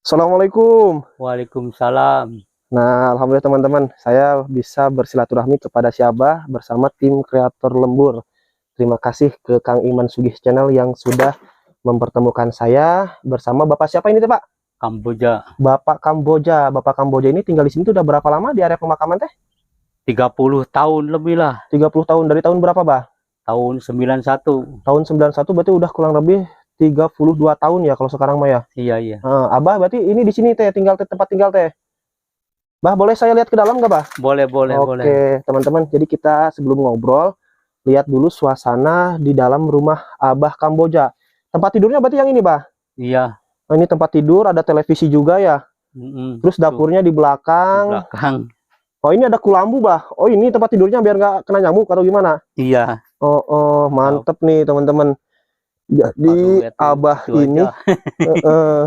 Assalamualaikum. Waalaikumsalam. Nah, alhamdulillah teman-teman, saya bisa bersilaturahmi kepada si Abah bersama tim kreator lembur. Terima kasih ke Kang Iman Sugih Channel yang sudah mempertemukan saya bersama Bapak siapa ini teh, Pak? Kamboja. Bapak Kamboja. Bapak Kamboja ini tinggal di sini tuh udah berapa lama di area pemakaman teh? 30 tahun lebih lah. 30 tahun. Dari tahun berapa, Bah? Tahun 91. Tahun 91 berarti udah kurang lebih 32 tahun ya kalau sekarang mah ya. Iya, iya. Abah berarti ini di sini teh tinggal teh, tempat tinggal teh. Bah, boleh saya lihat ke dalam nggak, Bah? Boleh, boleh, boleh. Oke, teman-teman. Jadi kita sebelum ngobrol, lihat dulu suasana di dalam rumah Abah Kamboja. Tempat tidurnya berarti yang ini, Bah? Iya. Oh, ini tempat tidur, ada televisi juga ya. Terus dapurnya di Di belakang. belakang. Oh, ini ada kulambu, Bah. Oh, ini tempat tidurnya biar nggak kena nyamuk atau gimana? Iya. Oh, mantep nih, teman-teman. Jadi Aduh, Abah itu ini aja.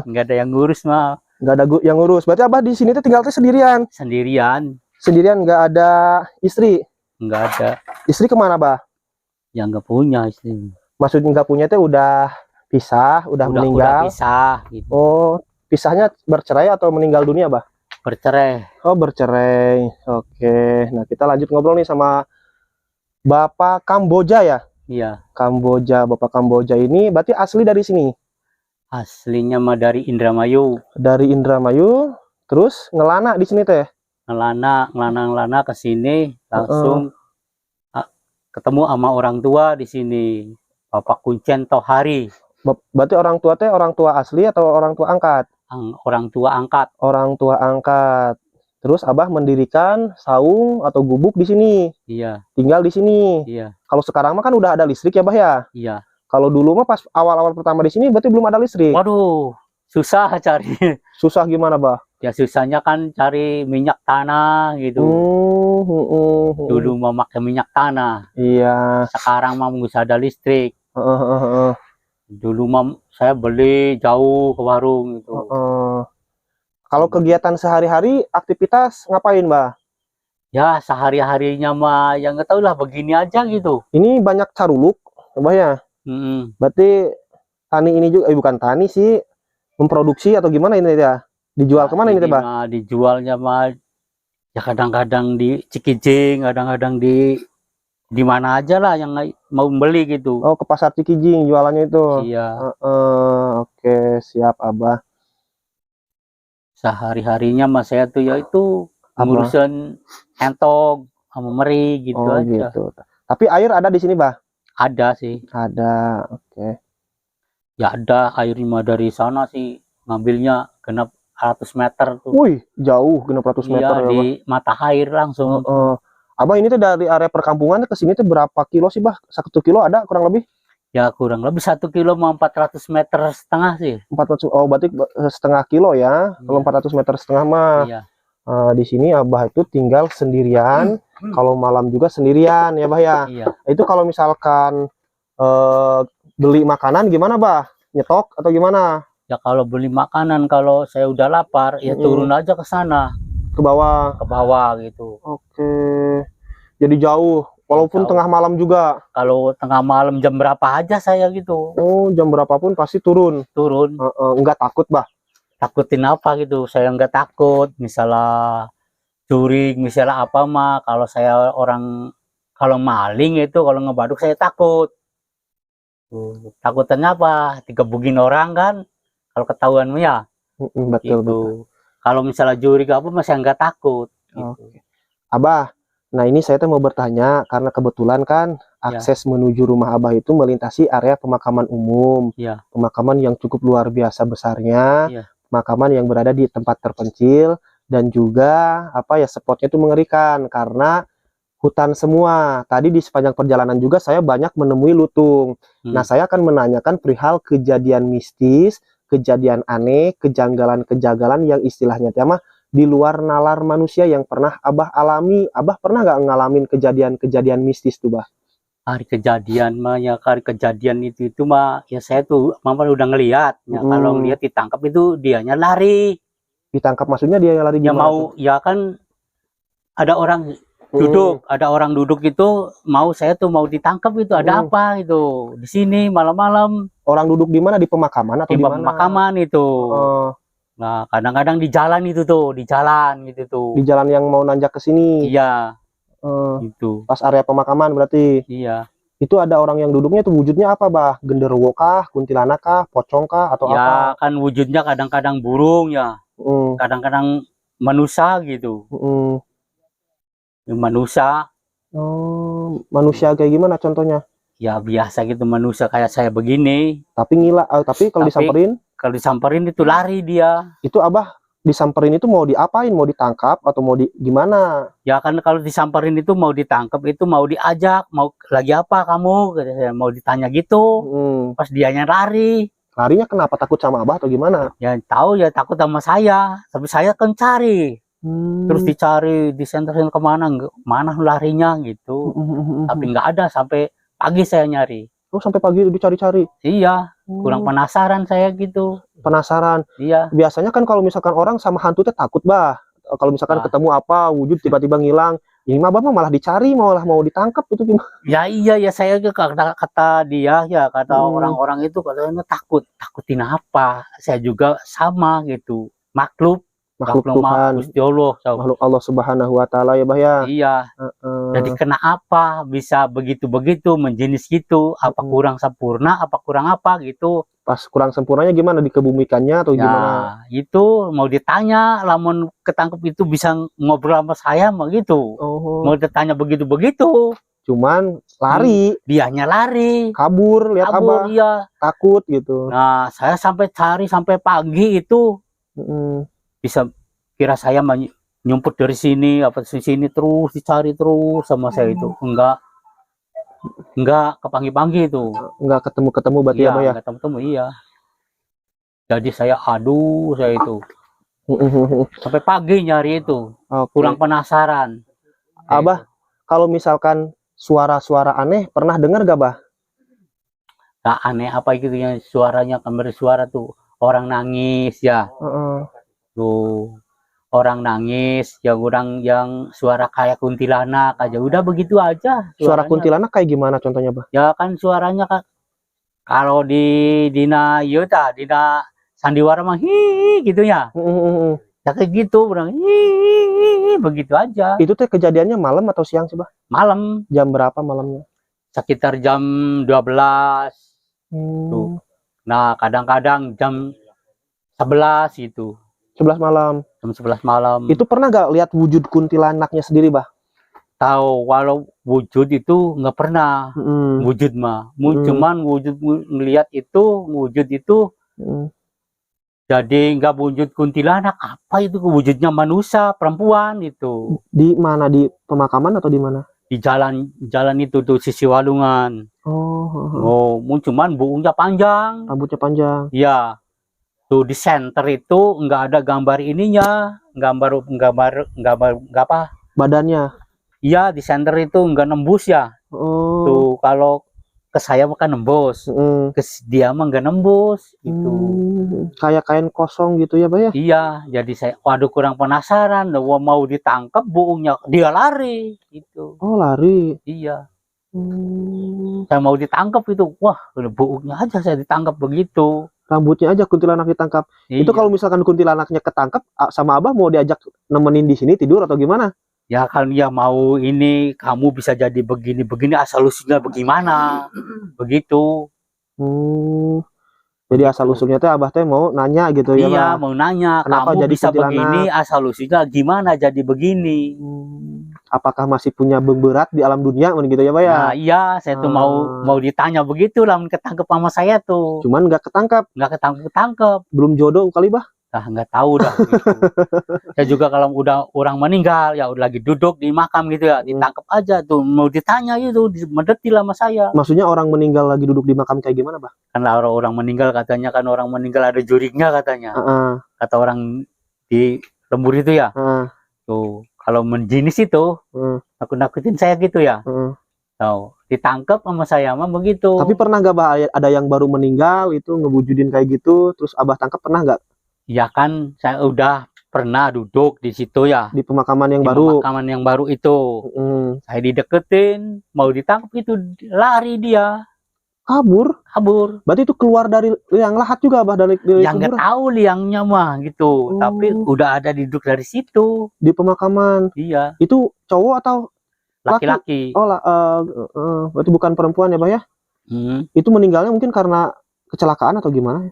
Nggak ada yang ngurus mah. nggak ada yang ngurus. Berarti Abah di sini tuh tinggal tuh sendirian. Sendirian. Sendirian, nggak ada istri. Nggak ada Istri kemana, Bah? yang nggak punya istri. Maksudnya nggak punya tuh udah pisah, udah meninggal. Udah pisah gitu. Oh, pisahnya bercerai atau meninggal dunia, Bah? Bercerai. Oh, bercerai. Oke. Nah, kita lanjut ngobrol nih sama Bapak Kamboja ya. Iya. Kamboja, Bapak Kamboja ini berarti asli dari sini. Aslinya mah dari Indramayu. Dari Indramayu, terus ngelana di sini teh. Ngelana ke sini langsung ketemu sama orang tua di sini. Bapak Kuncen Tohari. Berarti orang tua teh orang tua asli atau orang tua angkat? Orang tua angkat. Orang tua angkat. Terus Abah mendirikan saung atau gubuk di sini. Iya. Tinggal di sini. Iya. Kalau sekarang mah kan udah ada listrik ya, Bah ya? Iya. Kalau dulu mah pas awal-awal pertama di sini berarti belum ada listrik. Waduh, susah cari. Susah gimana, Bah? Ya susahnya kan cari minyak tanah gitu. Dulu mau pakai minyak tanah. Iya. Sekarang mah bisa ada listrik. Dulu mah saya beli jauh ke warung gitu. Kalau kegiatan sehari-hari aktivitas ngapain, Bah? Ya sehari-harinya mah ya nggak tahu lah begini aja gitu. Ini banyak caruluk, Bah ya? Berarti tani ini juga, bukan tani sih, memproduksi atau gimana ini ya? Dijual Ya, kemana ini, Bah? Dijualnya mah ya kadang-kadang di Cikijing, kadang-kadang di mana aja lah yang mau beli gitu. Oh, ke pasar Cikijing jualannya itu. Iya. Oke, siap, Abah. Sehari-harinya mas saya tuh yaitu ngurusin entog sama meri gitu aja. Gitu. Tapi air ada di sini, Bah? Ada sih. Ada. Oke. Ya ada airnya mah dari sana sih ngambilnya genap 100 meter tuh. Wih, jauh, 600 meter iya, ya, di mata air langsung. Abah ini tuh dari area perkampungan ke sini tuh berapa kilo sih, Bah? 1 kilo ada kurang lebih? Ya kurang lebih 1 kilo mau 400 meter setengah sih. 400, oh berarti setengah kilo ya. Kalau 400 meter setengah mah. Iya. Di sini Abah itu tinggal sendirian. Kalau malam juga sendirian ya, Bah ya. Iya. Itu kalau misalkan beli makanan gimana, Bah? Nyetok atau gimana? Ya kalau beli makanan kalau saya udah lapar ya turun aja ke sana. Ke bawah. Ke bawah gitu. Oke. Jadi jauh. Walaupun jauh. Tengah malam juga. Kalau tengah malam jam berapa aja saya gitu. Oh, jam berapapun pasti turun. Turun. Enggak takut, Bah? Takutin apa gitu? Saya nggak takut. Misalnya curi, misalnya apa mah. Kalau saya kalau maling itu, kalau ngebaduk saya takut. Takutnya apa? Digebukin orang kan? Kalau ketahuan ya. Betul, gitu. betul. Kalau misalnya juri apa masih nggak takut. Gitu. Oke. Abah, nah ini saya mau bertanya karena kebetulan kan akses menuju rumah Abah itu melintasi area pemakaman umum, pemakaman yang cukup luar biasa besarnya, pemakaman yang berada di tempat terpencil dan juga apa ya spotnya itu mengerikan karena hutan semua. Tadi di sepanjang perjalanan juga saya banyak menemui lutung. Nah saya akan menanyakan perihal kejadian mistis, kejadian aneh, kejanggalan-kejanggalan yang istilahnya tema di luar nalar manusia yang pernah Abah alami. Abah pernah nggak ngalamin kejadian-kejadian mistis tuh, Bah? Hari kejadian mah ya, hari kejadian itu mah ya saya tuh mama udah ngelihat ya, kalau dia ditangkap itu dianya lari. Ditangkap maksudnya dia yang lari ya gimana? Mau tuh? Ya kan ada orang duduk, ada orang duduk itu mau saya tuh mau ditangkap itu ada apa itu di sini malam-malam. Orang duduk di mana, di pemakaman atau di mana? Pemakaman itu. Nah, kadang-kadang di jalan itu tuh, di jalan gitu tuh. Di jalan yang mau nanjak ke sini. Iya. Itu. Pas area pemakaman berarti. Iya. Itu ada orang yang duduknya itu wujudnya apa, Bah? Genderuwo kah, kuntilanak kah, pocong kah, atau ya, apa? Ya kan wujudnya kadang-kadang burung ya. Kadang-kadang manusia gitu. Manusia. Oh, manusia kayak gimana contohnya? Ya biasa gitu, manusia kayak saya begini. Tapi tapi kalau disamperin? Kalau disamperin itu lari dia. Itu Abah disamperin itu mau diapain? Mau ditangkap atau mau gimana? Ya kan kalau disamperin itu mau ditangkap, itu mau diajak, mau lagi apa kamu? Mau ditanya gitu. Pas dianya lari. Larinya kenapa? Takut sama Abah atau gimana? Ya tahu ya, takut sama saya. Tapi saya kan cari. Terus dicari di center kemana, mana larinya gitu. Tapi nggak ada, sampai pagi saya nyari. Oh, sampai pagi dicari-cari? Iya, kurang penasaran saya gitu. Penasaran? Iya. Biasanya kan kalau misalkan orang sama hantu teh takut, Bah. Kalau misalkan ketemu apa, wujud tiba-tiba ngilang. Ini mah Abah malah dicari, malah mau ditangkap itu gimana? Ya iya ya, saya kata dia ya, kata orang-orang itu katanya takutin apa? Saya juga sama gitu. Makhluk Tuhan, makhluk Allah Subhanahu wa Ta'ala ya, Bah ya. Iya. Jadi kenapa bisa begitu-begitu, menjenis gitu? Apa kurang sempurna? Apa kurang apa gitu? Pas kurang sempurnanya gimana, dikebumikannya atau ya, gimana? Itu mau ditanya, lamun ketangkep itu bisa ngobrol sama saya mah gitu. Mau ditanya begitu-begitu. Cuman lari. Dianya lari. Kabur, lihat Abah. Iya. Takut gitu. Nah, saya sampai cari sampai pagi itu. Bisa kira saya nyumput dari sini apa sini terus dicari terus sama saya itu. Enggak kepanggil-panggil itu. Enggak ketemu berarti ya, Bah ya? Enggak ketemu, iya. Jadi saya saya itu. Sampai pagi nyari itu. Kurang penasaran. Abah, kalau misalkan suara-suara aneh pernah dengar gak, Bah? Nah, aneh apa gitu yang suaranya kan bersuara tuh. Orang nangis ya. Tuh. Orang nangis, yang suara kayak kuntilanak aja, udah begitu aja. Suara kuntilanak kayak gimana contohnya, Bah? Ya kan suaranya kan kalau di dina sandiwara mah hi gitu ya. Ya kayak gitu, bilang hi begitu aja. Itu teh kejadiannya malam atau siang sih, Bah? Malam. Jam berapa malamnya? Sekitar jam 12. Tuh. Nah, kadang-kadang jam 11 gitu. 11 malam. Jam 11 malam. Itu pernah gak lihat wujud kuntilanaknya sendiri, Bah? Tahu, walau wujud itu nggak pernah. Wujud mah. Cuman wujud ngelihat itu, wujud itu jadi nggak wujud kuntilanak. Apa itu wujudnya manusia, perempuan itu. Di mana? Di pemakaman atau di mana? Di jalan itu tuh, sisi Walungan. Cuman buungnya panjang. Rambutnya panjang. Iya. Tuh di center itu nggak ada gambar ininya, gambar apa? Badannya. Iya, di center itu nggak nembus ya. Tuh kalau ke saya kan nembus, ke dia mah nggak nembus gitu. Kayak kain kosong gitu ya, Bah ya? Iya, jadi saya waduh kurang penasaran, mau ditangkap buungnya dia lari gitu. Oh, lari. Iya. Saya mau ditangkap itu, wah buungnya aja saya ditangkap begitu. Rambutnya aja kuntilanak ditangkap. Iya. Itu kalau misalkan kuntilanaknya ketangkap sama Abah mau diajak nemenin di sini tidur atau gimana? Ya kan ya mau ini kamu bisa jadi begini asal usulnya bagaimana begitu. Jadi asal usulnya teh Abah teh mau nanya gitu ya, Bah? Iya, mau nanya kenapa kamu jadi bisa begini, asal usulnya gimana jadi begini. Apakah masih punya berat di alam dunia gitu ya, Bah ya? Nah, iya, saya tuh mau ditanya begitu lah, ketangkep sama saya tuh. Cuman nggak ketangkap. Belum jodoh kali, Bah? Nah, nggak tahu dah gitu. Saya juga kalau udah orang meninggal ya udah lagi duduk di makam gitu ya, ditangkap aja tuh, mau ditanya itu mendetil sama saya. Maksudnya orang meninggal lagi duduk di makam kayak gimana, Bah? Kan orang meninggal katanya kan orang meninggal ada jurignya katanya. Kata orang di lembur itu ya. Tuh, kalau menjenis itu nakut-nakutin saya gitu ya. Tahu, ditangkap sama saya mah begitu. Tapi pernah nggak, Bah, ada yang baru meninggal itu ngebujudin kayak gitu terus Abah tangkap, pernah nggak? Ya kan saya udah pernah duduk di situ ya. Di pemakaman yang baru. Pemakaman yang baru itu. Saya dideketin, mau ditangkap itu lari dia. Kabur? Kabur. Berarti itu keluar dari liang lahat juga, Abah, dari yang nggak tahu liangnya mah gitu. Tapi udah ada duduk dari situ. Di pemakaman. Iya. Itu cowok atau laki-laki? Oh, berarti bukan perempuan ya, Bah ya? Itu meninggalnya mungkin karena kecelakaan atau gimana?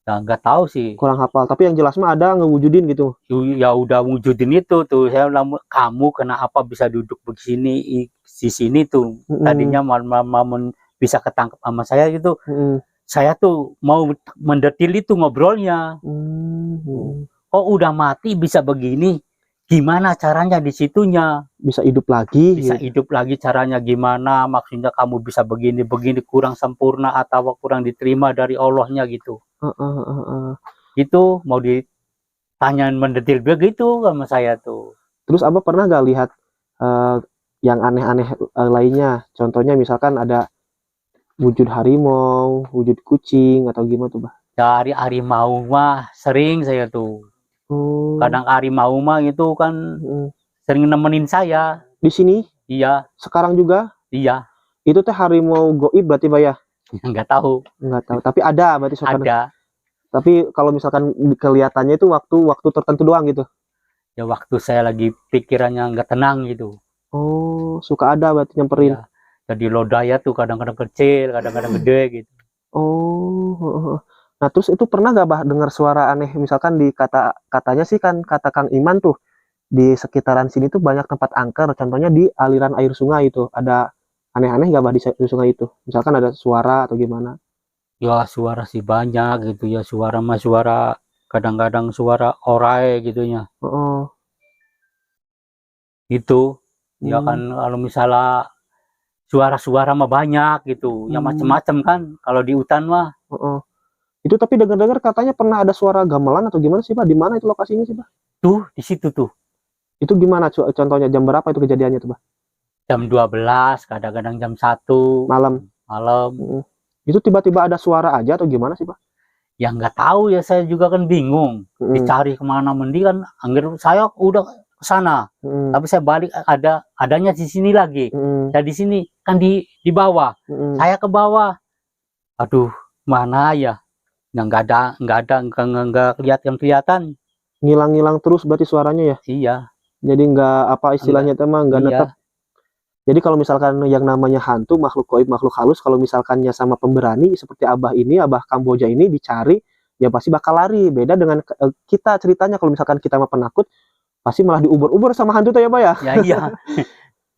Ya nggak tahu sih. Kurang hafal. Tapi yang jelas mah ada ngewujudin gitu. Ya udah wujudin itu tuh. Saya bilang, kamu kenapa bisa duduk begini di sini tuh? Tadinya mau bisa ketangkep sama saya gitu. Saya tuh mau mendetil itu ngobrolnya. Kok udah mati bisa begini? Gimana caranya di situnya? Bisa hidup lagi? Bisa hidup lagi caranya gimana? Maksudnya kamu bisa begini kurang sempurna atau kurang diterima dari Allahnya gitu. Itu mau ditanyain mendetil begitu sama saya tuh. Terus Abah pernah gak lihat yang aneh-aneh lainnya? Contohnya misalkan ada wujud harimau, wujud kucing atau gimana tuh, Bah? Dari harimau mah sering saya tuh. Kadang harimau mah itu kan sering nemenin saya. Di sini? Iya. Sekarang juga? Iya. Itu teh harimau goib berarti, Bah ya? Nggak tahu. Nggak tahu. Tapi ada berarti. Ada. Tapi kalau misalkan kelihatannya itu waktu tertentu doang gitu? Ya waktu saya lagi pikirannya nggak tenang gitu. Oh, suka ada berarti nyamperin. Ya. Jadi lodaya tuh kadang-kadang kecil, kadang-kadang gede gitu. Oh, nah terus itu pernah gak, Bah, dengar suara aneh? Misalkan katanya sih kan kata Kang Iman tuh di sekitaran sini tuh banyak tempat angker. Contohnya di aliran air sungai itu ada aneh-aneh gak, Bah, di sungai itu? Misalkan ada suara atau gimana? Ya suara sih banyak gitu ya, suara mah suara kadang-kadang suara orai gitunya. Itu ya kan kalau misalnya suara-suara mah banyak gitu, ya macem-macem kan kalau di hutan mah. Itu tapi dengar-dengar katanya pernah ada suara gamelan atau gimana sih, Pak? Di mana itu lokasinya sih, Pak? Tuh di situ tuh. Itu gimana contohnya, jam berapa itu kejadiannya tuh, Pak? Jam 12, kadang-kadang jam 1 malam. Itu tiba-tiba ada suara aja atau gimana sih, Pak? Ya nggak tahu ya, saya juga kan bingung. Dicari kemana mending kan, anggar saya udah ke sana. Tapi saya balik adanya di sini lagi. Saya di sini kan di bawah. Saya ke bawah. Aduh, mana ya? Nggak ada kelihatan. Ngilang-ngilang terus berarti suaranya ya? Iya. Jadi nggak apa istilahnya teman, nggak netep. Jadi kalau misalkan yang namanya hantu, makhluk gaib, makhluk halus, kalau misalkannya sama pemberani seperti Abah ini, Abah Kamboja ini dicari, ya pasti bakal lari. Beda dengan kita ceritanya, kalau misalkan kita mah penakut, pasti malah diuber-uber sama hantu tuh ya, Bah ya? Ya iya.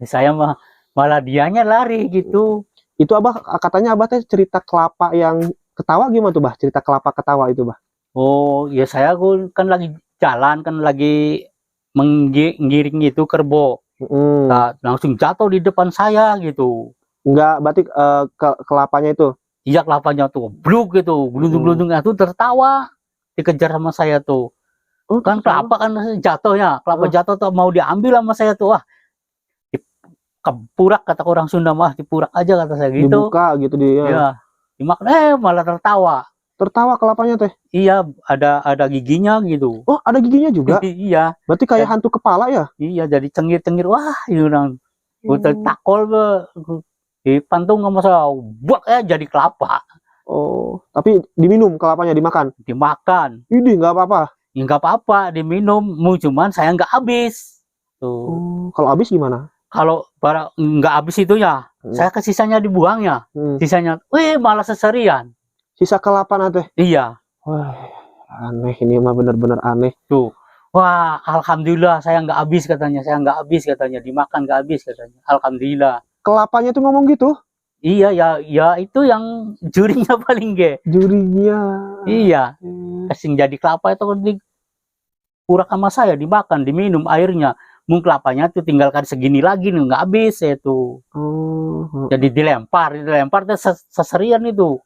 Saya mah malah dianya lari gitu. Itu Abah, katanya Abah teh cerita kelapa yang ketawa gimana tuh, Bah? Cerita kelapa ketawa itu, Bah? Oh, ya saya kan lagi jalan, kan lagi menggiring itu kerbau. Nah, langsung jatuh di depan saya gitu. Enggak, berarti kelapanya itu? Iya, kelapanya tuh bluk gitu, gelundung-gelundung itu tertawa, dikejar sama saya tuh. Kan kelapa kan jatuhnya, kelapa jatuh tuh mau diambil sama saya tuh. Wah, kepurak kata orang Sunda mah, dipurak aja kata saya gitu. Dibuka gitu dia. Iya. Dimakan malah tertawa. Tertawa kelapanya teh? Iya, ada giginya gitu. Oh, ada giginya juga? Iya. Berarti kayak hantu kepala ya? Iya, jadi cengir-cengir. Wah, ini udah takol be. Di pantung sama saya, buak ya jadi kelapa. Oh, tapi diminum kelapanya, dimakan? Dimakan. Ini nggak apa-apa? Ya nggak apa-apa, diminum. Cuman saya nggak habis. Tuh. Kalau habis gimana? Kalau nggak habis itu ya, saya ke sisanya dibuang ya. Sisanya, malah seserian. Sisa kelapa teh? Iya. Wah, aneh, ini mah bener-bener aneh. Tuh. Wah, alhamdulillah saya nggak habis katanya. Saya nggak habis katanya. Dimakan nggak habis katanya. Alhamdulillah. Kelapanya tuh ngomong gitu? Iya, ya itu yang jurinya paling ge. Jurinya? Iya. Kasing jadi kelapa itu kan dipurak sama saya, dimakan, diminum airnya. Mungkin kelapanya tuh tinggalkan segini lagi nih, nggak habis itu. Jadi dilempar tuh seserian itu.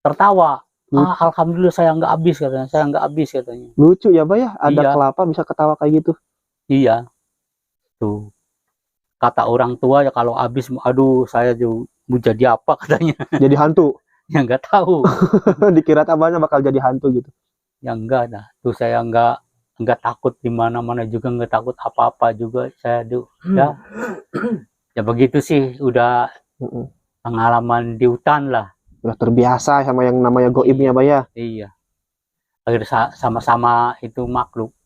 Tertawa. Alhamdulillah saya nggak habis katanya. Lucu ya, Bah ya, ada kelapa bisa ketawa kayak gitu. Iya. Tuh. Kata orang tua ya kalau habis, aduh saya mau jadi apa katanya. Jadi hantu? Ya nggak tahu. Dikira Abahnya bakal jadi hantu gitu? Ya enggak dah. Tuh saya nggak takut di mana-mana juga, nggak takut apa-apa juga saya ya. Ya begitu sih udah. pengalaman di hutan lah. Udah terbiasa sama yang namanya goibnya, Bah ya. Iya. Akhirnya sama-sama itu makhluk